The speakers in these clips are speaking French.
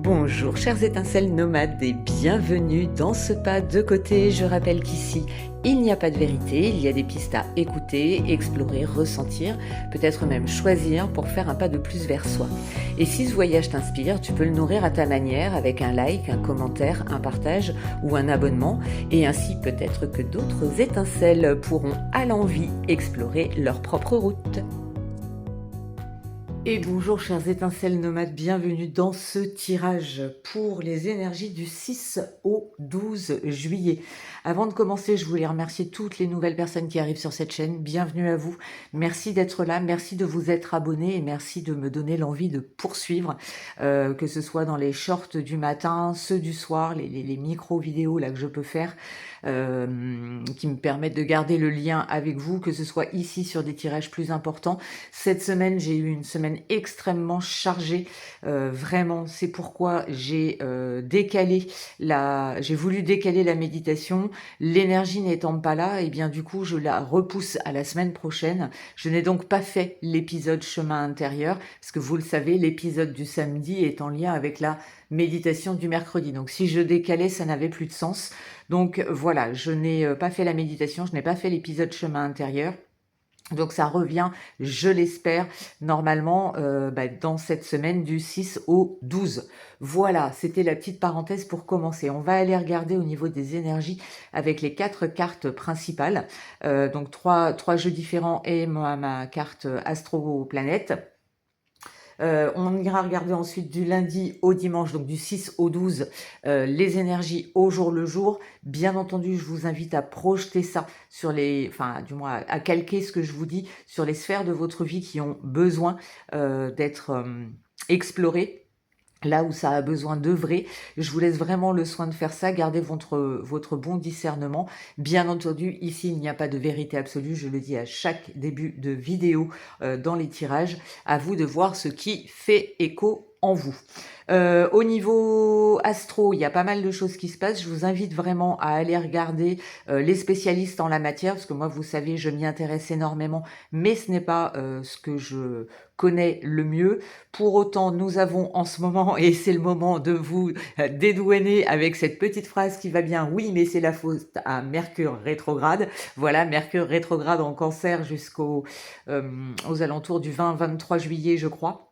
Bonjour chères étincelles nomades et bienvenue dans ce pas de côté. Je rappelle qu'ici, il n'y a pas de vérité, il y a des pistes à écouter, explorer, ressentir, peut-être même choisir pour faire un pas de plus vers soi. Et si ce voyage t'inspire, tu peux le nourrir à ta manière avec un like, un commentaire, un partage ou un abonnement. Et ainsi peut-être que d'autres étincelles pourront à l'envi explorer leur propre route. Et bonjour chers étincelles nomades, bienvenue dans ce tirage pour les énergies du 6 au 12 juillet. Avant de commencer, je voulais remercier toutes les nouvelles personnes qui arrivent sur cette chaîne. Bienvenue à vous. Merci d'être là, merci de vous être abonnés et merci de me donner l'envie de poursuivre, que ce soit dans les shorts du matin, ceux du soir, les micro-vidéos là que je peux faire. Qui me permettent de garder le lien avec vous, que ce soit ici sur des tirages plus importants. Cette semaine, j'ai eu une semaine extrêmement chargée, vraiment, c'est pourquoi j'ai voulu décaler la méditation. L'énergie n'étant pas là, et bien du coup, je la repousse à la semaine prochaine. Je n'ai donc pas fait l'épisode chemin intérieur, parce que vous le savez, l'épisode du samedi est en lien avec la méditation du mercredi. Donc si je décalais, ça n'avait plus de sens. Donc voilà, je n'ai pas fait la méditation, je n'ai pas fait l'épisode chemin intérieur. Donc ça revient, je l'espère, normalement dans cette semaine du 6 au 12. Voilà, c'était la petite parenthèse pour commencer. On va aller regarder au niveau des énergies avec les 4 cartes principales. Donc trois jeux différents et ma carte astro-planète. On ira regarder ensuite du lundi au dimanche, donc du 6 au 12, les énergies au jour le jour. Bien entendu, je vous invite à projeter ça sur du moins à calquer ce que je vous dis sur les sphères de votre vie qui ont besoin d'être explorées. Là où ça a besoin d'œuvrer, je vous laisse vraiment le soin de faire ça, gardez votre bon discernement. Bien entendu, ici, il n'y a pas de vérité absolue, je le dis à chaque début de vidéo dans les tirages. À vous de voir ce qui fait écho en vous. Au niveau astro, il y a pas mal de choses qui se passent. Je vous invite vraiment à aller regarder les spécialistes en la matière, parce que moi, vous savez, je m'y intéresse énormément, mais ce n'est pas ce que je connais le mieux. Pour autant, nous avons en ce moment, et c'est le moment de vous dédouaner avec cette petite phrase qui va bien, oui, mais c'est la faute à Mercure rétrograde. Voilà, Mercure rétrograde en Cancer jusqu'aux aux alentours du 20-23 juillet, je crois.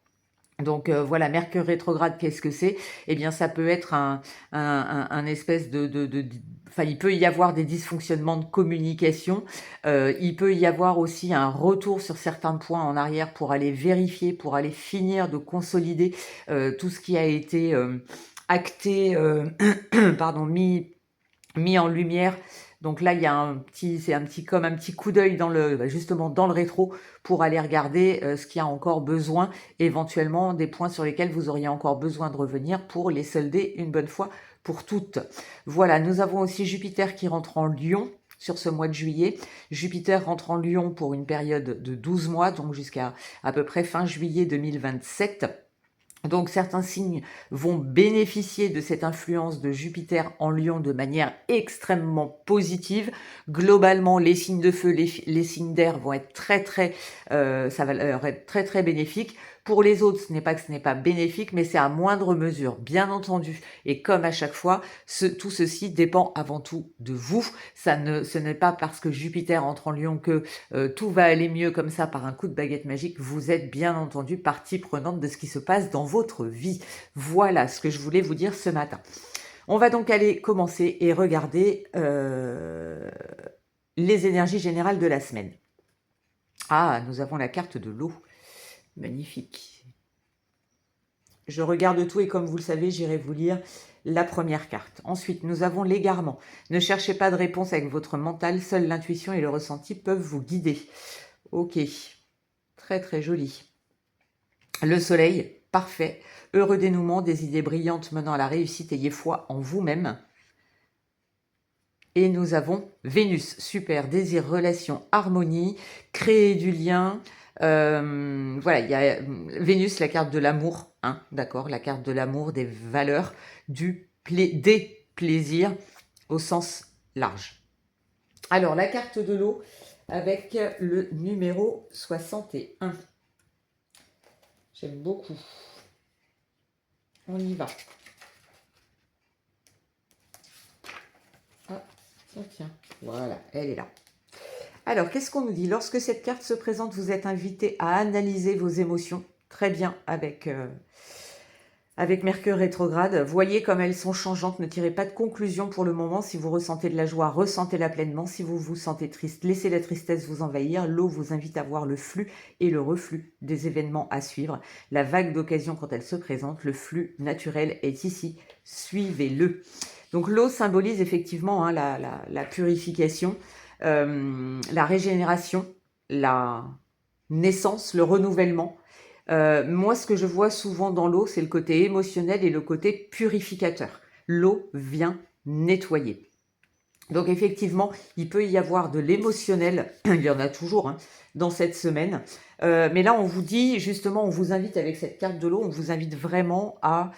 Donc voilà, Mercure rétrograde, qu'est-ce que c'est? Eh bien, ça peut être un espèce enfin, il peut y avoir des dysfonctionnements de communication. Il peut y avoir aussi un retour sur certains points en arrière pour aller vérifier, pour aller finir de consolider tout ce qui a été acté, pardon, mis en lumière. Donc là, il y a comme un petit coup d'œil justement dans le rétro pour aller regarder ce qu'il y a encore besoin, éventuellement des points sur lesquels vous auriez encore besoin de revenir pour les solder une bonne fois pour toutes. Voilà, nous avons aussi Jupiter qui rentre en Lion sur ce mois de juillet. Jupiter rentre en Lion pour une période de 12 mois, donc jusqu'à à peu près fin juillet 2027. Donc certains signes vont bénéficier de cette influence de Jupiter en Lion de manière extrêmement positive. Globalement, les signes de feu, les signes d'air vont être ça va leur être très très bénéfique. Pour les autres, ce n'est pas que ce n'est pas bénéfique, mais c'est à moindre mesure, bien entendu. Et comme à chaque fois, tout ceci dépend avant tout de vous. Ce n'est pas parce que Jupiter entre en Lion que tout va aller mieux comme ça par un coup de baguette magique. Vous êtes bien entendu partie prenante de ce qui se passe dans votre vie. Voilà ce que je voulais vous dire ce matin. On va donc aller commencer et regarder les énergies générales de la semaine. Ah, nous avons la carte de l'eau. Magnifique. Je regarde tout et comme vous le savez, j'irai vous lire la première carte. Ensuite, nous avons l'égarement. Ne cherchez pas de réponse avec votre mental, seule l'intuition et le ressenti peuvent vous guider. Ok, très très joli. Le soleil, parfait. Heureux dénouement, des idées brillantes menant à la réussite, ayez foi en vous-même. Et nous avons Vénus, super, désir, relation, harmonie, créer du lien. Voilà, il y a Vénus, la carte de l'amour, hein, d'accord, la carte de l'amour, des valeurs, des plaisirs au sens large. Alors, la carte de l'eau avec le numéro 61. J'aime beaucoup. On y va. Ah, tiens, tiens. Voilà, elle est là. Alors, qu'est-ce qu'on nous dit? Lorsque cette carte se présente, vous êtes invité à analyser vos émotions. Très bien, avec Mercure rétrograde. Voyez comme elles sont changeantes. Ne tirez pas de conclusion pour le moment. Si vous ressentez de la joie, ressentez-la pleinement. Si vous vous sentez triste, laissez la tristesse vous envahir. L'eau vous invite à voir le flux et le reflux des événements à suivre. La vague d'occasion, quand elle se présente, le flux naturel est ici. Suivez-le. Donc l'eau symbolise effectivement hein, la purification, la régénération, la naissance, le renouvellement. Moi, ce que je vois souvent dans l'eau, c'est le côté émotionnel et le côté purificateur. L'eau vient nettoyer. Donc effectivement, il peut y avoir de l'émotionnel, il y en a toujours hein, dans cette semaine. Mais là, on vous dit, justement, on vous invite avec cette carte de l'eau, on vous invite vraiment à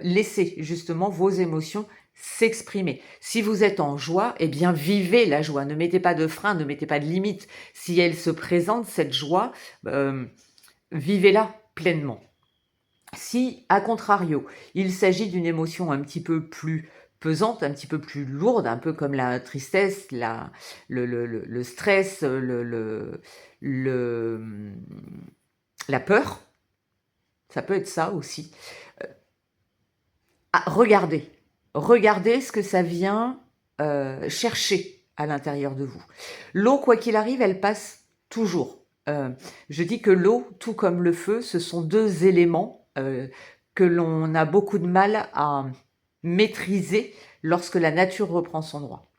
laisser justement vos émotions s'exprimer. Si vous êtes en joie, eh bien vivez la joie. Ne mettez pas de frein, ne mettez pas de limite. Si elle se présente, cette joie, vivez-la pleinement. Si, à contrario, il s'agit d'une émotion un petit peu plus pesante, un petit peu plus lourde, un peu comme la tristesse, le stress, la peur, ça peut être ça aussi. Regardez ce que ça vient chercher à l'intérieur de vous. L'eau, quoi qu'il arrive, elle passe toujours. Je dis que l'eau, tout comme le feu, ce sont deux éléments que l'on a beaucoup de mal à maîtriser lorsque la nature reprend son droit.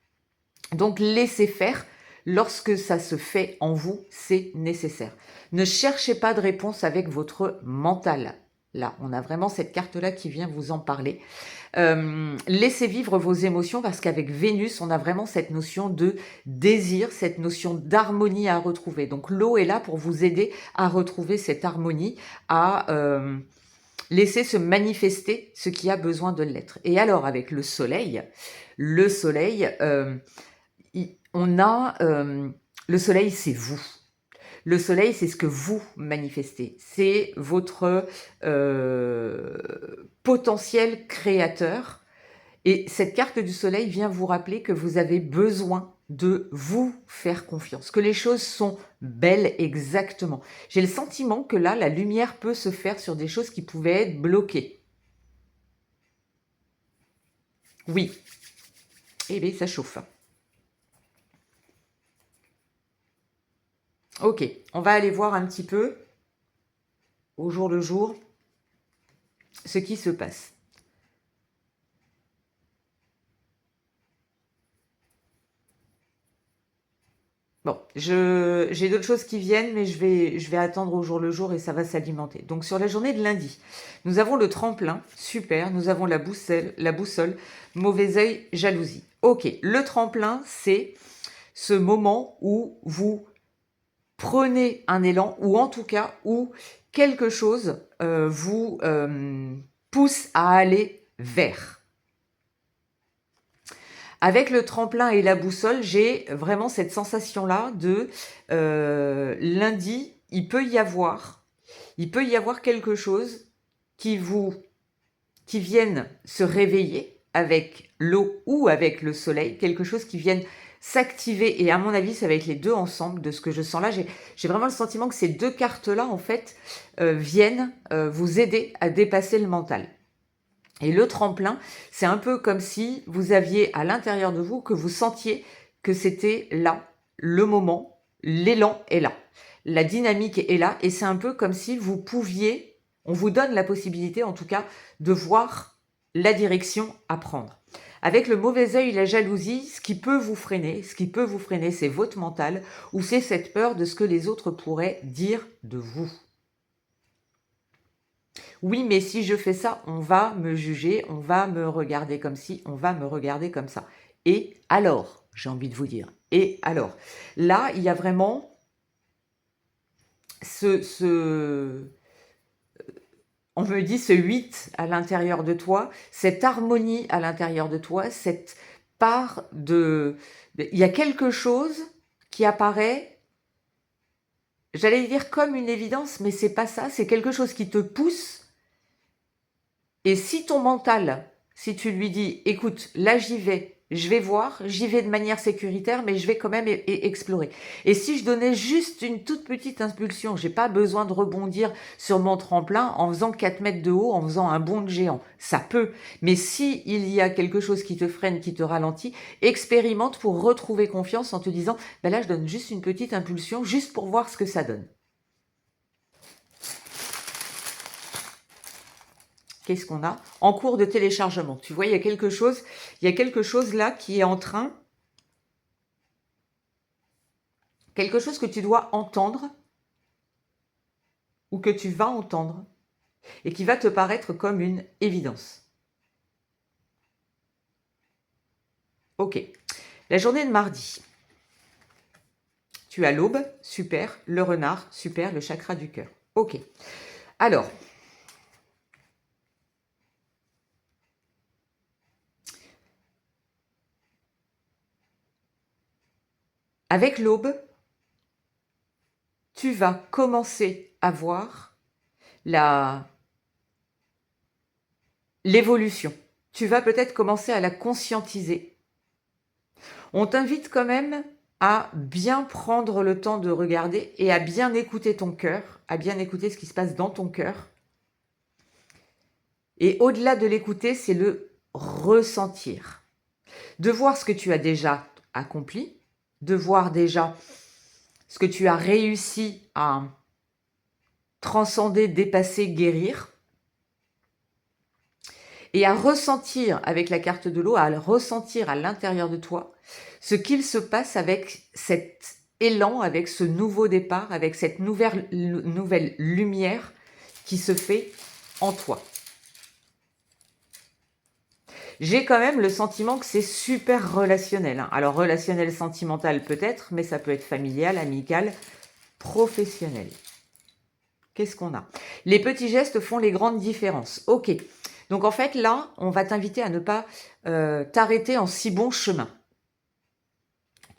Donc laissez faire. Lorsque ça se fait en vous, c'est nécessaire. Ne cherchez pas de réponse avec votre mental. Là, on a vraiment cette carte-là qui vient vous en parler. Laissez vivre vos émotions parce qu'avec Vénus, on a vraiment cette notion de désir, cette notion d'harmonie à retrouver. Donc l'eau est là pour vous aider à retrouver cette harmonie, à laisser se manifester ce qui a besoin de l'être. Et alors avec le soleil, on a le soleil, c'est vous. Le soleil, c'est ce que vous manifestez. C'est votre potentiel créateur. Et cette carte du soleil vient vous rappeler que vous avez besoin de vous faire confiance, que les choses sont belles exactement. J'ai le sentiment que là, la lumière peut se faire sur des choses qui pouvaient être bloquées. Oui. Eh bien, ça chauffe. Ok, on va aller voir un petit peu, au jour le jour, ce qui se passe. Bon, j'ai d'autres choses qui viennent, mais je vais attendre au jour le jour et ça va s'alimenter. Donc sur la journée de lundi, nous avons le tremplin, super, nous avons la boussole, mauvais œil, jalousie. Ok, le tremplin, c'est ce moment où vous prenez un élan, ou en tout cas où quelque chose vous pousse à aller vers. Avec le tremplin et la boussole, j'ai vraiment cette sensation-là de lundi, il peut y avoir quelque chose qui vienne se réveiller avec l'eau ou avec le soleil, quelque chose qui vienne s'activer. Et à mon avis, ça va être les deux ensemble de ce que je sens là. J'ai vraiment le sentiment que ces deux cartes-là, en fait, viennent vous aider à dépasser le mental. Et le tremplin, c'est un peu comme si vous aviez à l'intérieur de vous, que vous sentiez que c'était là, le moment, l'élan est là, la dynamique est là, et c'est un peu comme si vous pouviez, on vous donne la possibilité en tout cas, de voir la direction à prendre. Avec le mauvais œil, la jalousie, ce qui peut vous freiner, c'est votre mental, ou c'est cette peur de ce que les autres pourraient dire de vous. Oui, mais si je fais ça, on va me juger, on va me regarder comme ci, on va me regarder comme ça. Et alors, j'ai envie de vous dire, et alors, là, il y a vraiment on me dit ce 8 à l'intérieur de toi, cette harmonie à l'intérieur de toi, cette part il y a quelque chose qui apparaît, j'allais dire comme une évidence, mais c'est pas ça, c'est quelque chose qui te pousse. Et si ton mental, si tu lui dis, écoute, là j'y vais, je vais voir, j'y vais de manière sécuritaire, mais je vais quand même explorer. Et si je donnais juste une toute petite impulsion, j'ai pas besoin de rebondir sur mon tremplin en faisant 4 mètres de haut, en faisant un bond de géant. Ça peut. Mais si il y a quelque chose qui te freine, qui te ralentit, expérimente pour retrouver confiance en te disant, ben là je donne juste une petite impulsion, juste pour voir ce que ça donne. Qu'est-ce qu'on a? En cours de téléchargement. Tu vois, il y a quelque chose là qui est en train, quelque chose que tu dois entendre ou que tu vas entendre et qui va te paraître comme une évidence. Ok. La journée de mardi. Tu as l'aube, super. Le renard, super. Le chakra du cœur. Ok. Alors, avec l'aube, tu vas commencer à voir l'évolution. Tu vas peut-être commencer à la conscientiser. On t'invite quand même à bien prendre le temps de regarder et à bien écouter ton cœur, à bien écouter ce qui se passe dans ton cœur. Et au-delà de l'écouter, c'est le ressentir. De voir ce que tu as déjà accompli, de voir déjà ce que tu as réussi à transcender, dépasser, guérir, et à ressentir avec la carte de l'eau, à ressentir à l'intérieur de toi ce qu'il se passe avec cet élan, avec ce nouveau départ, avec cette nouvelle lumière qui se fait en toi. J'ai quand même le sentiment que c'est super relationnel. Alors relationnel, sentimental peut-être, mais ça peut être familial, amical, professionnel. Qu'est-ce qu'on a? Les petits gestes font les grandes différences. Ok. Donc en fait là, on va t'inviter à ne pas t'arrêter en si bon chemin.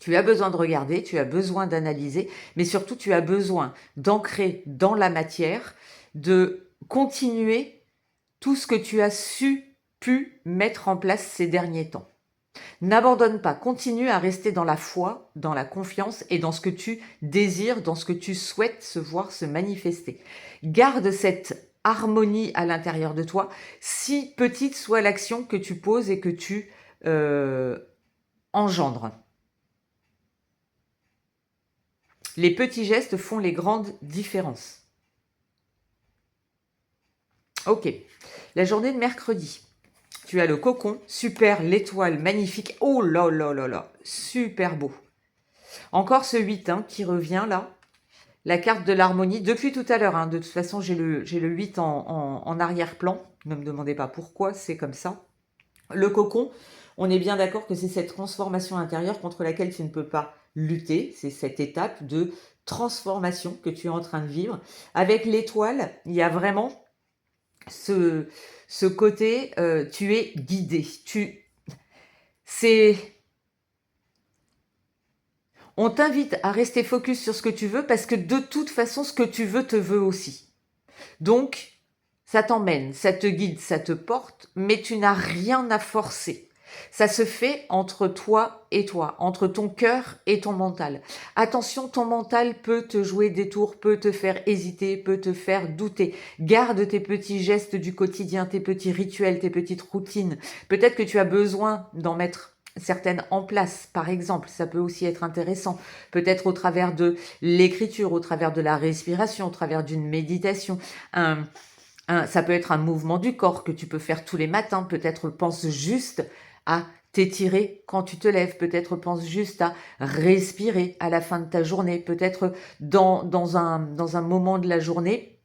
Tu as besoin de regarder, tu as besoin d'analyser, mais surtout tu as besoin d'ancrer dans la matière, de continuer tout ce que tu as pu mettre en place ces derniers temps. N'abandonne pas, continue à rester dans la foi, dans la confiance et dans ce que tu désires, dans ce que tu souhaites se voir se manifester. Garde cette harmonie à l'intérieur de toi, si petite soit l'action que tu poses et que tu engendres. Les petits gestes font les grandes différences. Ok, la journée de mercredi. Tu as le cocon, super, l'étoile, magnifique. Oh là là là là, super beau. Encore ce 8 qui revient là. La carte de l'harmonie, depuis tout à l'heure. Hein, de toute façon, j'ai le 8 en arrière-plan. Ne me demandez pas pourquoi, c'est comme ça. Le cocon, on est bien d'accord que c'est cette transformation intérieure contre laquelle tu ne peux pas lutter. C'est cette étape de transformation que tu es en train de vivre. Avec l'étoile, il y a vraiment ce côté, tu es guidé. On t'invite à rester focus sur ce que tu veux parce que de toute façon, ce que tu veux te veut aussi. Donc, ça t'emmène, ça te guide, ça te porte, mais tu n'as rien à forcer. Ça se fait entre toi et toi, entre ton cœur et ton mental. Attention, ton mental peut te jouer des tours, peut te faire hésiter, peut te faire douter. Garde tes petits gestes du quotidien, tes petits rituels, tes petites routines. Peut-être que tu as besoin d'en mettre certaines en place, par exemple, ça peut aussi être intéressant, peut-être au travers de l'écriture, au travers de la respiration, au travers d'une méditation, ça peut être un mouvement du corps que tu peux faire tous les matins, peut-être pense juste à t'étirer quand tu te lèves, peut-être pense juste à respirer à la fin de ta journée, peut-être dans un moment de la journée,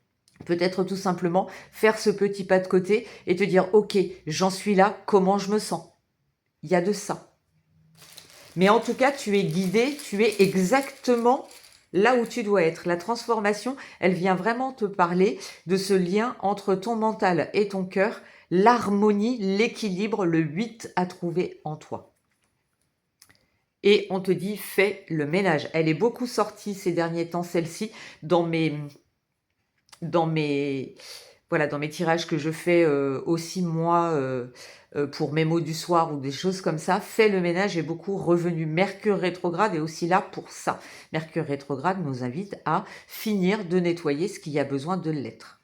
peut-être tout simplement faire ce petit pas de côté et te dire ok, j'en suis là, comment je me sens? Il y a de ça. Mais en tout cas, tu es guidé, tu es exactement là où tu dois être. La transformation, elle vient vraiment te parler de ce lien entre ton mental et ton cœur, l'harmonie, l'équilibre, le 8 à trouver en toi. Et on te dit, fais le ménage. Elle est beaucoup sortie ces derniers temps, celle-ci, dans mes voilà, dans mes tirages que je fais aussi moi pour mes mots du soir ou des choses comme ça, fais le ménage est beaucoup revenu. Mercure rétrograde est aussi là pour ça. Mercure rétrograde nous invite à finir de nettoyer ce qui a besoin de l'être.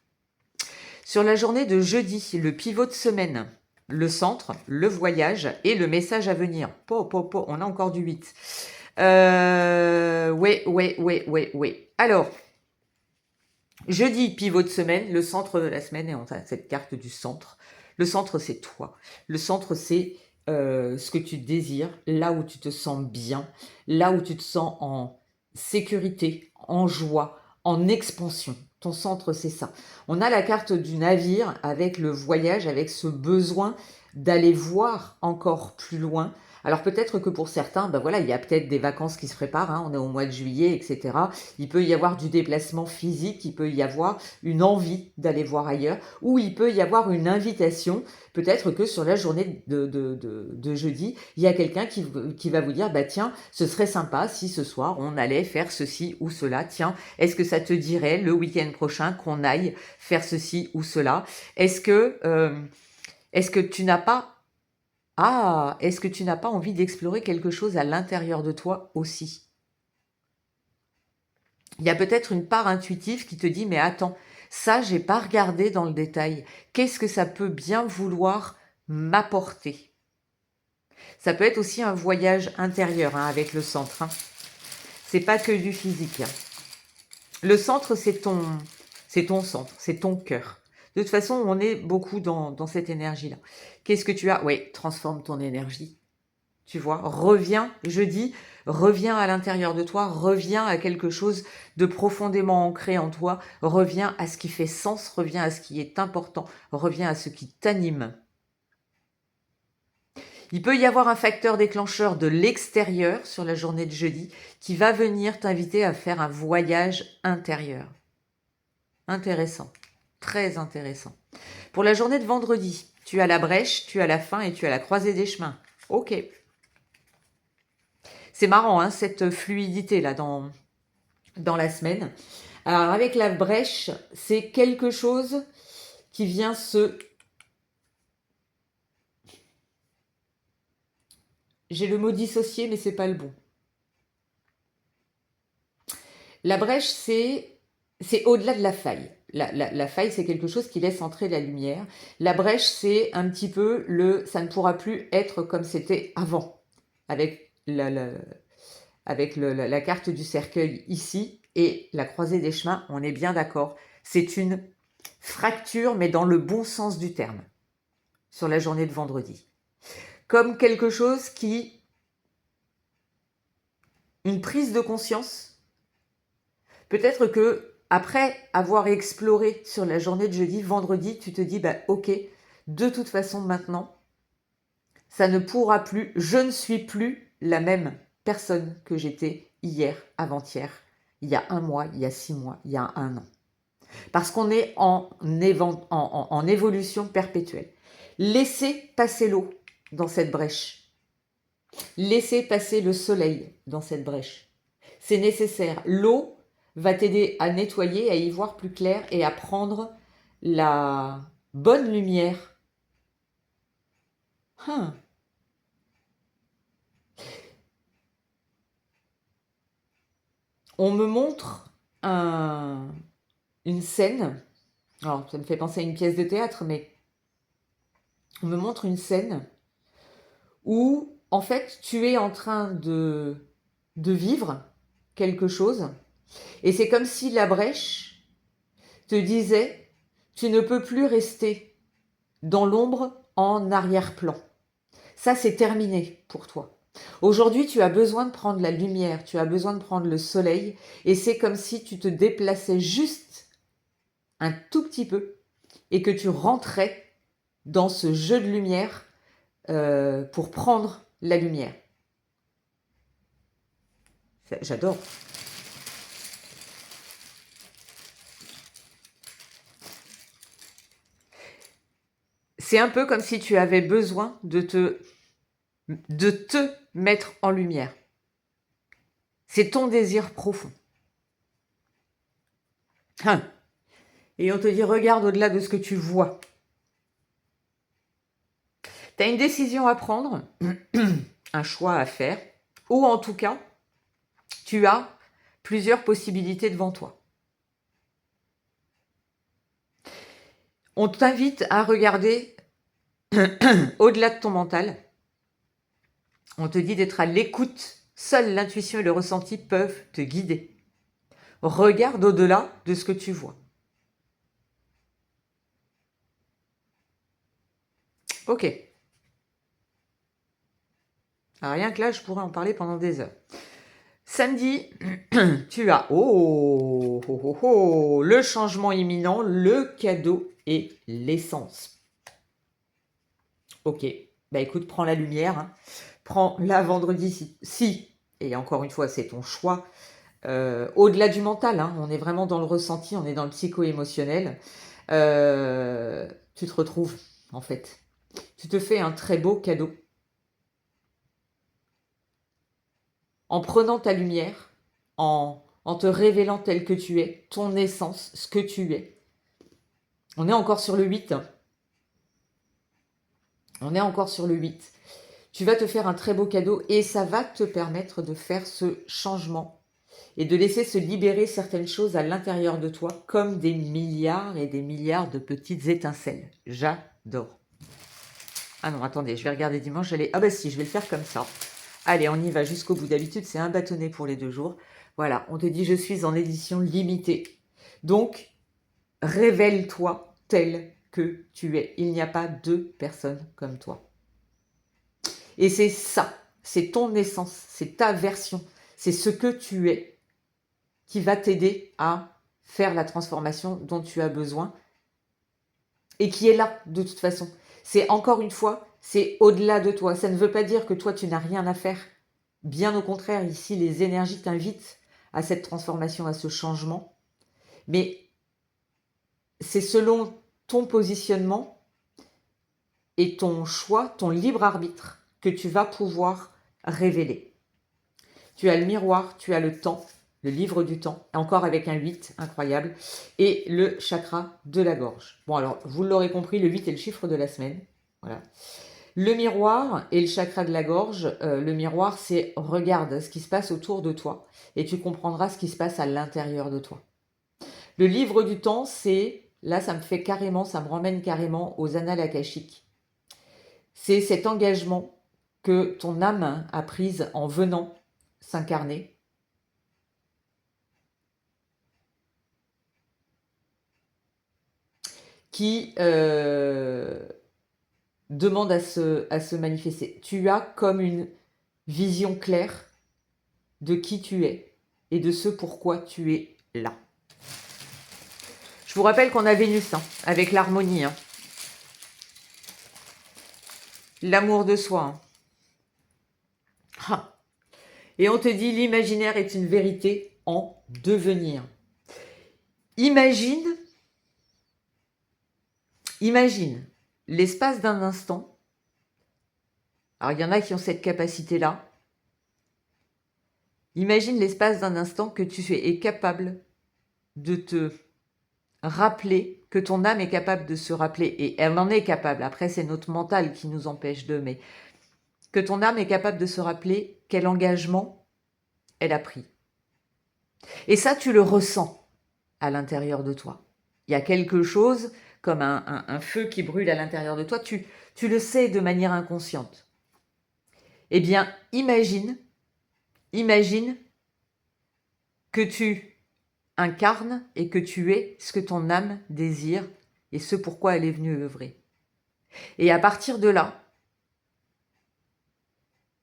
Sur la journée de jeudi, le pivot de semaine, le centre, le voyage et le message à venir. On a encore du 8. Ouais. Alors, jeudi, pivot de semaine, le centre de la semaine, et on a cette carte du centre. Le centre, c'est toi. Le centre, c'est ce que tu désires, là où tu te sens bien, là où tu te sens en sécurité, en joie, en expansion. Ton centre, c'est ça. On a la carte du navire avec le voyage, avec ce besoin d'aller voir encore plus loin. Alors peut-être que pour certains, ben voilà, il y a peut-être des vacances qui se préparent, hein, on est au mois de juillet, etc. Il peut y avoir du déplacement physique, il peut y avoir une envie d'aller voir ailleurs, ou il peut y avoir une invitation. Peut-être que sur la journée de jeudi, il y a quelqu'un qui va vous dire, bah tiens, ce serait sympa si ce soir on allait faire ceci ou cela. Tiens, est-ce que ça te dirait le week-end prochain qu'on aille faire ceci ou cela? Est-ce que tu n'as pas est-ce que tu n'as pas envie d'explorer quelque chose à l'intérieur de toi aussi? Il y a peut-être une part intuitive qui te dit, mais attends, ça, j'ai pas regardé dans le détail. Qu'est-ce que ça peut bien vouloir m'apporter? Ça peut être aussi un voyage intérieur hein, avec le centre. Hein. C'est pas que du physique. Hein. Le centre, c'est ton centre, c'est ton cœur. De toute façon, on est beaucoup dans cette énergie-là. Qu'est-ce que tu as? Oui, transforme ton énergie. Tu vois, reviens, je dis, reviens à l'intérieur de toi, reviens à quelque chose de profondément ancré en toi, reviens à ce qui fait sens, reviens à ce qui est important, reviens à ce qui t'anime. Il peut y avoir un facteur déclencheur de l'extérieur sur la journée de jeudi qui va venir t'inviter à faire un voyage intérieur. Intéressant, très intéressant. Pour la journée de vendredi, tu as la brèche, tu as la fin et tu as la croisée des chemins. Ok. C'est marrant, hein, cette fluidité-là dans la semaine. Alors, avec la brèche, c'est quelque chose qui vient se... J'ai le mot dissocier, mais c'est pas le bon. La brèche, c'est au-delà de la faille. La faille, c'est quelque chose qui laisse entrer la lumière. La brèche, c'est un petit peu ça ne pourra plus être comme c'était avant, avec la carte du cercueil ici et la croisée des chemins, on est bien d'accord. C'est une fracture, mais dans le bon sens du terme, sur la journée de vendredi. Comme quelque chose une prise de conscience. Peut-être que après avoir exploré sur la journée de jeudi, vendredi, tu te dis, bah ok, de toute façon maintenant, ça ne pourra plus, je ne suis plus la même personne que j'étais hier, avant-hier, il y a 1 mois, il y a 6 mois, il y a 1 an. Parce qu'on est en évolution perpétuelle. Laissez passer l'eau dans cette brèche. Laissez passer le soleil dans cette brèche. C'est nécessaire. L'eau va t'aider à nettoyer, à y voir plus clair et à prendre la bonne lumière. On me montre une scène. Alors, ça me fait penser à une pièce de théâtre, mais on me montre une scène où, en fait, tu es en train de vivre quelque chose, et c'est comme si la brèche te disait, tu ne peux plus rester dans l'ombre en arrière-plan. Ça, c'est terminé pour toi. Aujourd'hui, tu as besoin de prendre la lumière, tu as besoin de prendre le soleil, et c'est comme si tu te déplaçais juste un tout petit peu, et que tu rentrais dans ce jeu de lumière pour prendre la lumière. J'adore. C'est un peu comme si tu avais besoin de te mettre en lumière. C'est ton désir profond. Et on te dit, regarde au-delà de ce que tu vois. Tu as une décision à prendre, un choix à faire, ou en tout cas, tu as plusieurs possibilités devant toi. On t'invite à regarder au-delà de ton mental. On te dit d'être à l'écoute. Seule l'intuition et le ressenti peuvent te guider. Regarde au-delà de ce que tu vois. Ok. Alors rien que là, je pourrais en parler pendant des heures. Samedi, tu as le changement imminent, le cadeau et l'essence. Ok, bah écoute, prends la lumière, hein. Prends-la vendredi si, et encore une fois, c'est ton choix, au-delà du mental, hein, on est vraiment dans le ressenti, on est dans le psycho-émotionnel, tu te retrouves, en fait. Tu te fais un très beau cadeau. En prenant ta lumière, en te révélant tel que tu es, ton essence, ce que tu es. On est encore sur le 8. On est encore sur le 8. Tu vas te faire un très beau cadeau et ça va te permettre de faire ce changement et de laisser se libérer certaines choses à l'intérieur de toi comme des milliards et des milliards de petites étincelles. J'adore. Ah non, attendez, je vais regarder dimanche. Ah bah si, je vais le faire comme ça. Allez, on y va jusqu'au bout. D'habitude, c'est un bâtonnet pour les 2 jours. Voilà, on te dit je suis en édition limitée. Donc, révèle-toi tel que tu es. Il n'y a pas 2 personnes comme toi. Et c'est ça, c'est ton essence, c'est ta version, c'est ce que tu es qui va t'aider à faire la transformation dont tu as besoin et qui est là de toute façon. C'est encore une fois, c'est au-delà de toi. Ça ne veut pas dire que toi, tu n'as rien à faire. Bien au contraire, ici, les énergies t'invitent à cette transformation, à ce changement. Mais c'est selon ton positionnement et ton choix, ton libre arbitre, que tu vas pouvoir révéler. Tu as le miroir, tu as le temps, le livre du temps, encore avec un 8, incroyable, et le chakra de la gorge. Bon alors, vous l'aurez compris, le 8 est le chiffre de la semaine. Voilà. Le miroir et le chakra de la gorge, le miroir c'est regarde ce qui se passe autour de toi et tu comprendras ce qui se passe à l'intérieur de toi. Le livre du temps, c'est, là ça me ramène carrément aux annales akashiques. C'est cet engagement que ton âme a prise en venant s'incarner. Qui demande à se manifester. Tu as comme une vision claire de qui tu es et de ce pourquoi tu es là. Je vous rappelle qu'on a Vénus hein, avec l'harmonie. Hein. L'amour de soi. Hein. Ah. Et on te dit l'imaginaire est une vérité en devenir. Imagine l'espace d'un instant. Alors il y en a qui ont cette capacité-là. Imagine l'espace d'un instant que tu es capable de te rappeler, que ton âme est capable de se rappeler, et elle en est capable, après c'est notre mental qui nous empêche mais que ton âme est capable de se rappeler quel engagement elle a pris. Et ça, tu le ressens à l'intérieur de toi. Il y a quelque chose comme un feu qui brûle à l'intérieur de toi, tu le sais de manière inconsciente. Eh bien, imagine que tu incarnes et que tu es ce que ton âme désire et ce pourquoi elle est venue œuvrer. Et à partir de là,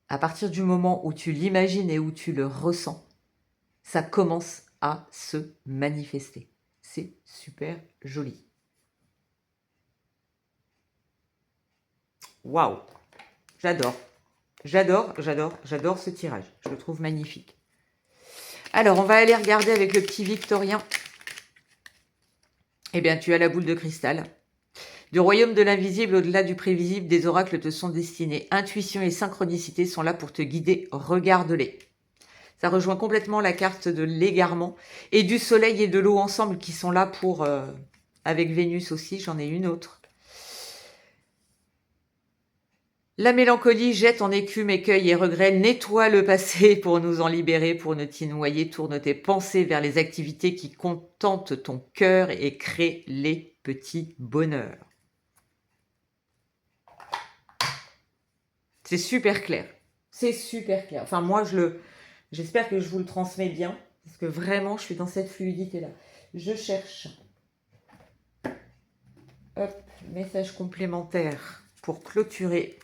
à partir du moment où tu l'imagines et où tu le ressens, ça commence à se manifester. C'est super joli. Waouh! J'adore. J'adore ce tirage. Je le trouve magnifique. Alors, on va aller regarder avec le petit Victorien. Eh bien, tu as la boule de cristal. Du royaume de l'invisible, au-delà du prévisible, des oracles te sont destinés. Intuition et synchronicité sont là pour te guider. Regarde-les. Ça rejoint complètement la carte de l'égarement et du soleil et de l'eau ensemble qui sont là pour avec Vénus aussi, j'en ai une autre. La mélancolie jette en écume, écueil et regret, nettoie le passé pour nous en libérer, pour ne t'y noyer, tourne tes pensées vers les activités qui contentent ton cœur et créent les petits bonheurs. C'est super clair. C'est super clair. Enfin, moi, j'espère que je vous le transmets bien, parce que vraiment, je suis dans cette fluidité-là. Je cherche. Hop, message complémentaire pour clôturer.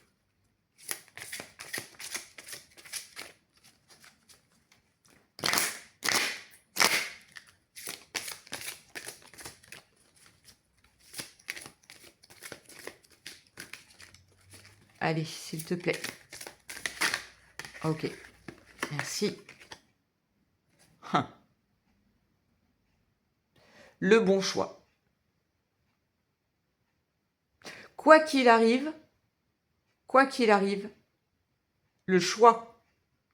Allez, s'il te plaît. Ok, merci. Le bon choix. Quoi qu'il arrive, le choix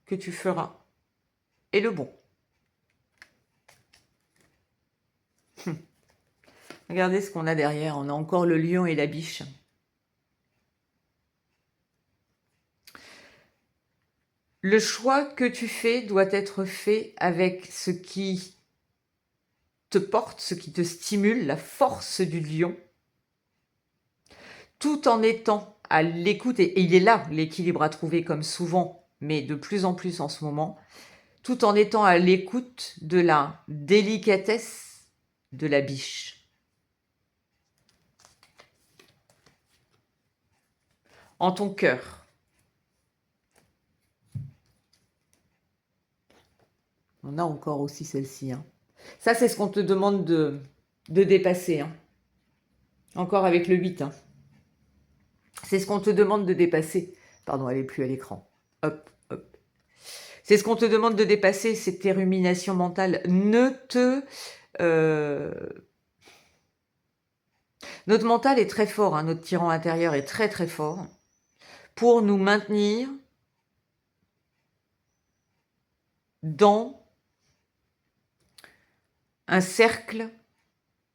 que tu feras est le bon. Regardez ce qu'on a derrière. On a encore le lion et la biche. Le choix que tu fais doit être fait avec ce qui te porte, ce qui te stimule, la force du lion, tout en étant à l'écoute, et il est là l'équilibre à trouver comme souvent, mais de plus en plus en ce moment, tout en étant à l'écoute de la délicatesse de la biche. En ton cœur. On a encore aussi celle-ci. Hein. Ça, c'est ce qu'on te demande de dépasser. Hein. Encore avec le 8. Hein. C'est ce qu'on te demande de dépasser. Pardon, elle n'est plus à l'écran. Hop, hop. C'est ce qu'on te demande de dépasser, c'est tes ruminations mentales. Notre mental est très fort, hein, notre tyran intérieur est très très fort pour nous maintenir dans un cercle,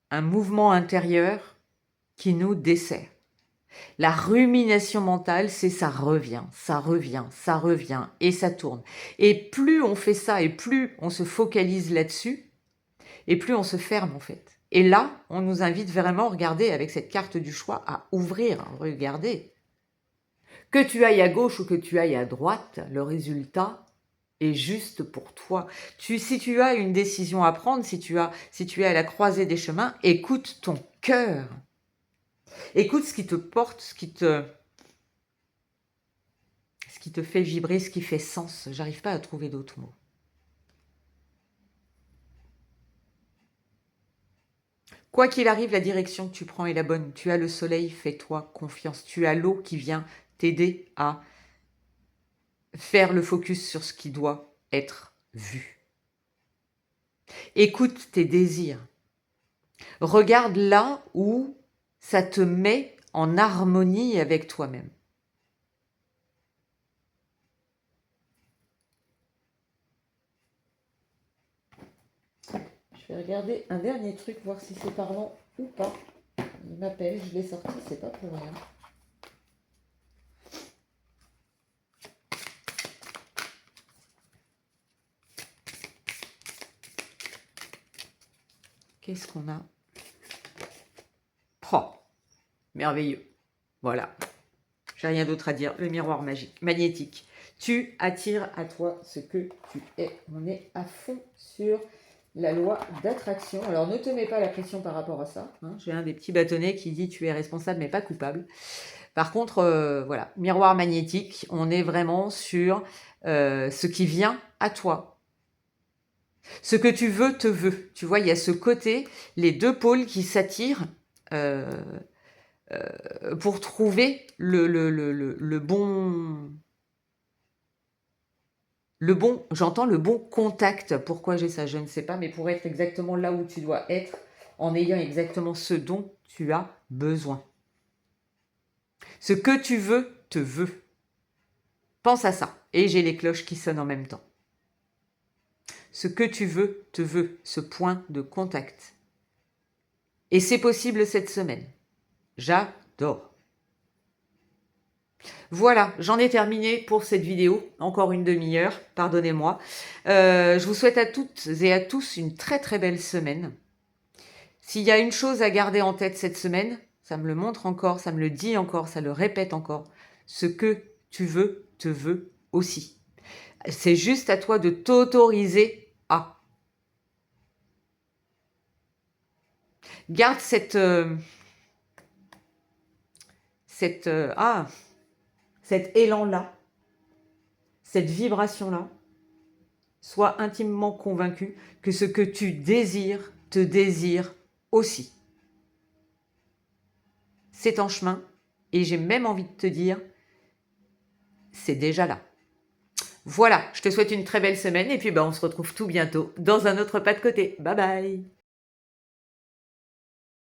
un mouvement intérieur qui nous dessert. La rumination mentale, c'est ça revient, ça revient, ça revient et ça tourne. Et plus on fait ça et plus on se focalise là-dessus, et plus on se ferme en fait. Et là, on nous invite vraiment, regardez, avec cette carte du choix, à ouvrir, regardez. Que tu ailles à gauche ou que tu ailles à droite, le résultat est juste pour toi. Si tu as une décision à prendre, si tu es à la croisée des chemins, écoute ton cœur. Écoute ce qui te porte, ce qui te fait vibrer, ce qui fait sens. J'arrive pas à trouver d'autres mots. Quoi qu'il arrive, la direction que tu prends est la bonne. Tu as le soleil, fais-toi confiance. Tu as l'eau qui vient t'aider à faire le focus sur ce qui doit être vu. Écoute tes désirs. Regarde là où ça te met en harmonie avec toi-même. Je vais regarder un dernier truc, voir si c'est parlant ou pas. Il m'appelle, je l'ai sorti, c'est pas pour rien. Qu'est-ce qu'on a? Oh, merveilleux. Voilà. J'ai rien d'autre à dire. Le miroir magique, magnétique. Tu attires à toi ce que tu es. On est à fond sur la loi d'attraction. Alors ne te mets pas la pression par rapport à ça. Hein. J'ai un des petits bâtonnets qui dit tu es responsable mais pas coupable. Par contre, voilà, miroir magnétique, on est vraiment sur ce qui vient à toi. Ce que tu veux te veut. Tu vois, il y a ce côté, les deux pôles qui s'attirent pour trouver le bon... j'entends le bon contact. Pourquoi j'ai ça, je ne sais pas, mais pour être exactement là où tu dois être, en ayant exactement ce dont tu as besoin. Ce que tu veux, te veut. Pense à ça. Et j'ai les cloches qui sonnent en même temps. Ce que tu veux, te veut. Ce point de contact. Et c'est possible cette semaine. J'adore. Voilà, j'en ai terminé pour cette vidéo. Encore une demi-heure, pardonnez-moi. Je vous souhaite à toutes et à tous une très très belle semaine. S'il y a une chose à garder en tête cette semaine, ça me le montre encore, ça me le dit encore, ça le répète encore. Ce que tu veux, te veut aussi. C'est juste à toi de t'autoriser à. Garde cet élan-là, cette vibration-là. Sois intimement convaincu que ce que tu désires te désire aussi. C'est en chemin et j'ai même envie de te dire, c'est déjà là. Voilà, je te souhaite une très belle semaine et puis on se retrouve tout bientôt dans un autre pas de côté. Bye bye.